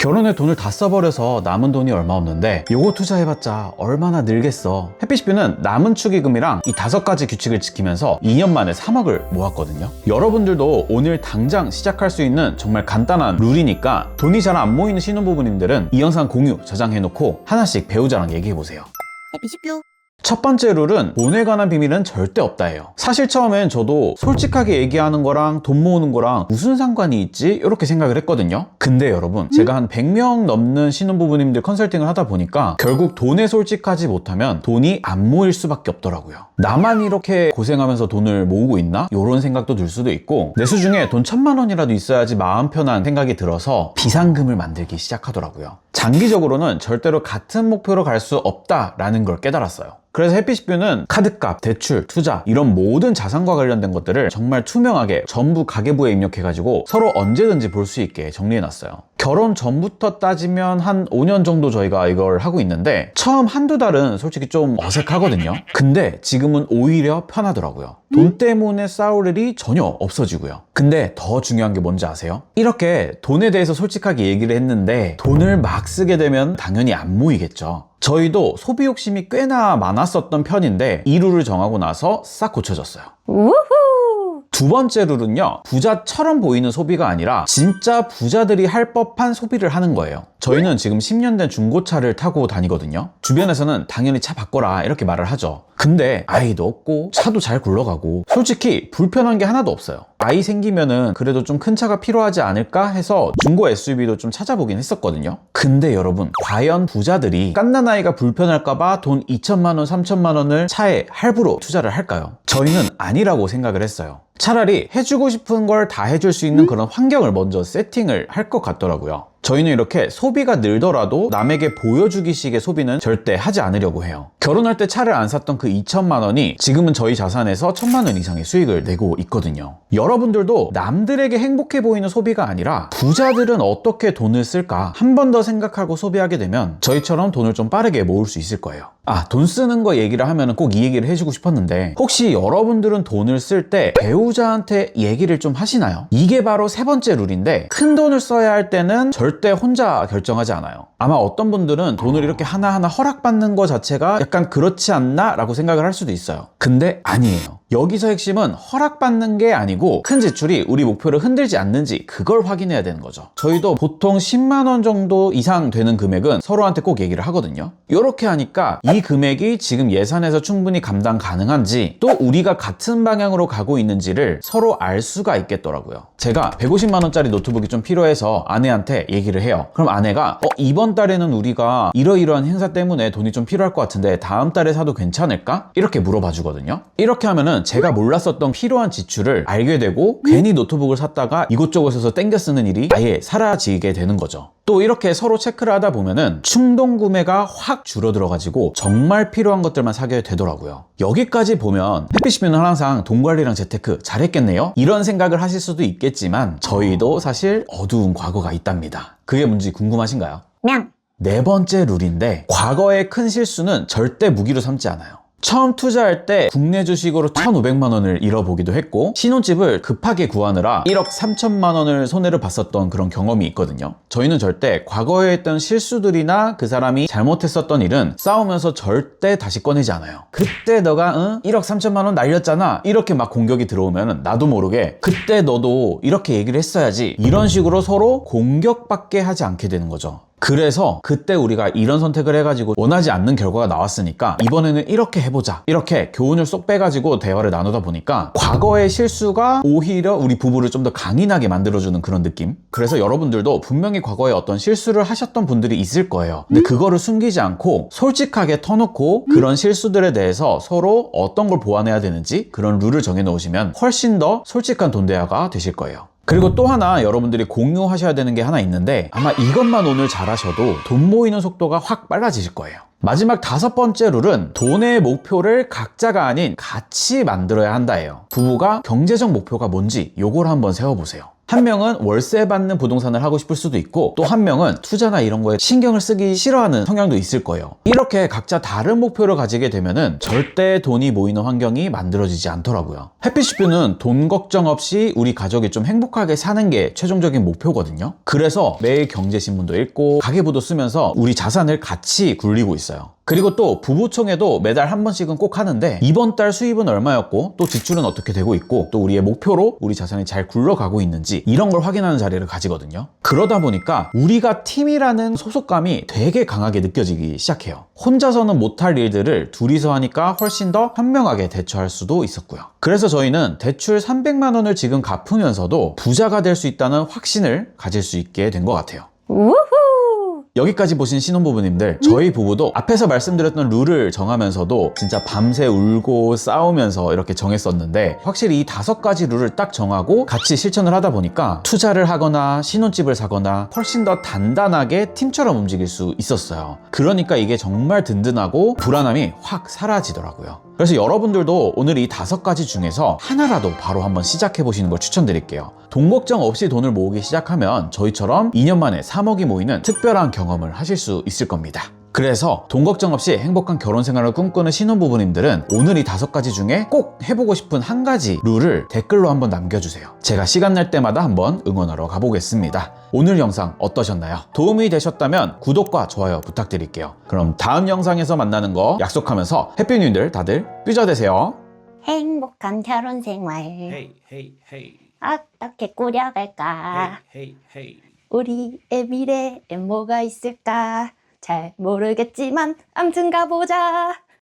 결혼에 돈을 다 써버려서 남은 돈이 얼마 없는데 요거 투자해봤자 얼마나 늘겠어. 해피시뷰는 남은 축의금이랑 이 5가지 규칙을 지키면서 2년 만에 3억을 모았거든요. 여러분들도 오늘 당장 시작할 수 있는 정말 간단한 룰이니까 돈이 잘 안 모이는 신혼부부님들은 이 영상 공유, 저장해놓고 하나씩 배우자랑 얘기해보세요. 해피시뷰. 첫 번째 룰은 돈에 관한 비밀은 절대 없다예요. 사실 처음엔 저도 솔직하게 얘기하는 거랑 돈 모으는 거랑 무슨 상관이 있지? 이렇게 생각을 했거든요. 근데 여러분, 제가 한 100명 넘는 신혼부부님들 컨설팅을 하다 보니까 결국 돈에 솔직하지 못하면 돈이 안 모일 수밖에 없더라고요. 나만 이렇게 고생하면서 돈을 모으고 있나? 이런 생각도 들 수도 있고, 내 수중에 돈 1000만 원이라도 있어야지 마음 편한 생각이 들어서 비상금을 만들기 시작하더라고요. 장기적으로는 절대로 같은 목표로 갈 수 없다라는 걸 깨달았어요. 그래서 해피시뷰는 카드값, 대출, 투자 이런 모든 자산과 관련된 것들을 정말 투명하게 전부 가계부에 입력해가지고 서로 언제든지 볼 수 있게 정리해놨어요. 결혼 전부터 따지면 한 5년 정도 저희가 이걸 하고 있는데 처음 한두 달은 솔직히 좀 어색하거든요. 근데 지금은 오히려 편하더라고요. 돈 때문에 싸울 일이 전혀 없어지고요. 근데 더 중요한 게 뭔지 아세요? 이렇게 돈에 대해서 솔직하게 얘기를 했는데 돈을 막 쓰게 되면 당연히 안 모이겠죠. 저희도 소비 욕심이 꽤나 많았었던 편인데 이 룰을 정하고 나서 싹 고쳐졌어요. 우후. 두 번째 룰은요, 부자처럼 보이는 소비가 아니라 진짜 부자들이 할 법한 소비를 하는 거예요. 저희는 지금 10년 된 중고차를 타고 다니거든요. 주변에서는 당연히 차 바꿔라 이렇게 말을 하죠. 근데 아이도 없고 차도 잘 굴러가고 솔직히 불편한 게 하나도 없어요. 아이 생기면은 그래도 좀 큰 차가 필요하지 않을까 해서 중고 SUV도 좀 찾아보긴 했었거든요. 근데 여러분, 과연 부자들이 갓난아이가 불편할까봐 돈 2천만 원, 3천만 원을 차에 할부로 투자를 할까요? 저희는 아니라고 생각을 했어요. 차라리 해주고 싶은 걸 다 해줄 수 있는 그런 환경을 먼저 세팅을 할 것 같더라고요. 저희는 이렇게 소비가 늘더라도 남에게 보여주기식의 소비는 절대 하지 않으려고 해요. 결혼할 때 차를 안 샀던 그 2천만 원이 지금은 저희 자산에서 1000만 원 이상의 수익을 내고 있거든요. 여러분들도 남들에게 행복해 보이는 소비가 아니라 부자들은 어떻게 돈을 쓸까 한 번 더 생각하고 소비하게 되면 저희처럼 돈을 좀 빠르게 모을 수 있을 거예요. 돈 쓰는 거 얘기를 하면 꼭 이 얘기를 해주고 싶었는데 혹시 여러분들은 돈을 쓸 때 배우자한테 얘기를 좀 하시나요? 이게 바로 세 번째 룰인데, 큰 돈을 써야 할 때는 절대 혼자 결정하지 않아요. 아마 어떤 분들은 돈을 이렇게 하나하나 허락받는 거 자체가 약간 그렇지 않나? 라고 생각을 할 수도 있어요. 근데 아니에요. 여기서 핵심은 허락받는 게 아니고 큰 지출이 우리 목표를 흔들지 않는지 그걸 확인해야 되는 거죠. 저희도 보통 10만 원 정도 이상 되는 금액은 서로한테 꼭 얘기를 하거든요. 이렇게 하니까 이 금액이 지금 예산에서 충분히 감당 가능한지, 또 우리가 같은 방향으로 가고 있는지를 서로 알 수가 있겠더라고요. 제가 150만 원짜리 노트북이 좀 필요해서 아내한테 얘기를 해요. 그럼 아내가 이번 달에는 우리가 이러이러한 행사 때문에 돈이 좀 필요할 것 같은데 다음 달에 사도 괜찮을까? 이렇게 물어봐 주거든요. 이렇게 하면은 제가 몰랐었던 필요한 지출을 알게 되고 괜히 노트북을 샀다가 이곳저곳에서 땡겨 쓰는 일이 아예 사라지게 되는 거죠. 또 이렇게 서로 체크를 하다 보면은 충동 구매가 확 줄어들어가지고 정말 필요한 것들만 사게 되더라고요. 여기까지 보면 해피시뷰는 항상 돈 관리랑 재테크 잘했겠네요? 이런 생각을 하실 수도 있겠지만 저희도 사실 어두운 과거가 있답니다. 그게 뭔지 궁금하신가요? 명. 네 번째 룰인데, 과거의 큰 실수는 절대 무기로 삼지 않아요. 처음 투자할 때 국내 주식으로 1,500만 원을 잃어보기도 했고, 신혼집을 급하게 구하느라 1억 3천만 원을 손해를 봤었던 그런 경험이 있거든요. 저희는 절대 과거에 했던 실수들이나 그 사람이 잘못했었던 일은 싸우면서 절대 다시 꺼내지 않아요. 그때 너가 1억 3천만 원 날렸잖아 이렇게 막 공격이 들어오면 나도 모르게 그때 너도 이렇게 얘기를 했어야지, 이런 식으로 서로 공격받게 하지 않게 되는 거죠. 그래서 그때 우리가 이런 선택을 해가지고 원하지 않는 결과가 나왔으니까 이번에는 이렇게 해보자, 이렇게 교훈을 쏙 빼가지고 대화를 나누다 보니까 과거의 실수가 오히려 우리 부부를 좀 더 강인하게 만들어주는 그런 느낌? 그래서 여러분들도 분명히 과거에 어떤 실수를 하셨던 분들이 있을 거예요. 근데 그거를 숨기지 않고 솔직하게 터놓고 그런 실수들에 대해서 서로 어떤 걸 보완해야 되는지 그런 룰을 정해놓으시면 훨씬 더 솔직한 돈 대화가 되실 거예요. 그리고 또 하나 여러분들이 공유하셔야 되는 게 하나 있는데, 아마 이것만 오늘 잘하셔도 돈 모이는 속도가 확 빨라지실 거예요. 마지막 5번째 룰은 돈의 목표를 각자가 아닌 같이 만들어야 한다예요. 부부가 경제적 목표가 뭔지 요걸 한번 세워보세요. 한 명은 월세 받는 부동산을 하고 싶을 수도 있고 또 한 명은 투자나 이런 거에 신경을 쓰기 싫어하는 성향도 있을 거예요. 이렇게 각자 다른 목표를 가지게 되면은 절대 돈이 모이는 환경이 만들어지지 않더라고요. 해피쉬프는 돈 걱정 없이 우리 가족이 좀 행복하게 사는 게 최종적인 목표거든요. 그래서 매일 경제신문도 읽고 가계부도 쓰면서 우리 자산을 같이 굴리고 있어요. 그리고 또 부부총회도 매달 한 번씩은 꼭 하는데 이번 달 수입은 얼마였고 또 지출은 어떻게 되고 있고 또 우리의 목표로 우리 자산이 잘 굴러가고 있는지 이런 걸 확인하는 자리를 가지거든요. 그러다 보니까 우리가 팀이라는 소속감이 되게 강하게 느껴지기 시작해요. 혼자서는 못할 일들을 둘이서 하니까 훨씬 더 현명하게 대처할 수도 있었고요. 그래서 저희는 대출 300만 원을 지금 갚으면서도 부자가 될 수 있다는 확신을 가질 수 있게 된 것 같아요. 우후! 여기까지 보신 신혼부부님들, 저희 부부도 앞에서 말씀드렸던 룰을 정하면서도 진짜 밤새 울고 싸우면서 이렇게 정했었는데 확실히 이 5가지 룰을 딱 정하고 같이 실천을 하다 보니까 투자를 하거나 신혼집을 사거나 훨씬 더 단단하게 팀처럼 움직일 수 있었어요. 그러니까 이게 정말 든든하고 불안함이 확 사라지더라고요. 그래서 여러분들도 오늘 이 5가지 중에서 하나라도 바로 한번 시작해 보시는 걸 추천드릴게요. 돈 걱정 없이 돈을 모으기 시작하면 저희처럼 2년 만에 3억이 모이는 특별한 경험을 하실 수 있을 겁니다. 그래서 돈 걱정 없이 행복한 결혼 생활을 꿈꾸는 신혼부부님들은 오늘 이 5가지 중에 꼭 해보고 싶은 한 가지 룰을 댓글로 한번 남겨주세요. 제가 시간 날 때마다 한번 응원하러 가보겠습니다. 오늘 영상 어떠셨나요? 도움이 되셨다면 구독과 좋아요 부탁드릴게요. 그럼 다음 영상에서 만나는 거 약속하면서 해피뉴이들 다들 삐져 되세요. 행복한 결혼 생활 Hey, hey, hey, 어떻게 꾸려갈까? hey, hey, hey. 우리의 미래엔 뭐가 있을까? 잘 모르겠지만 암튼 가보자.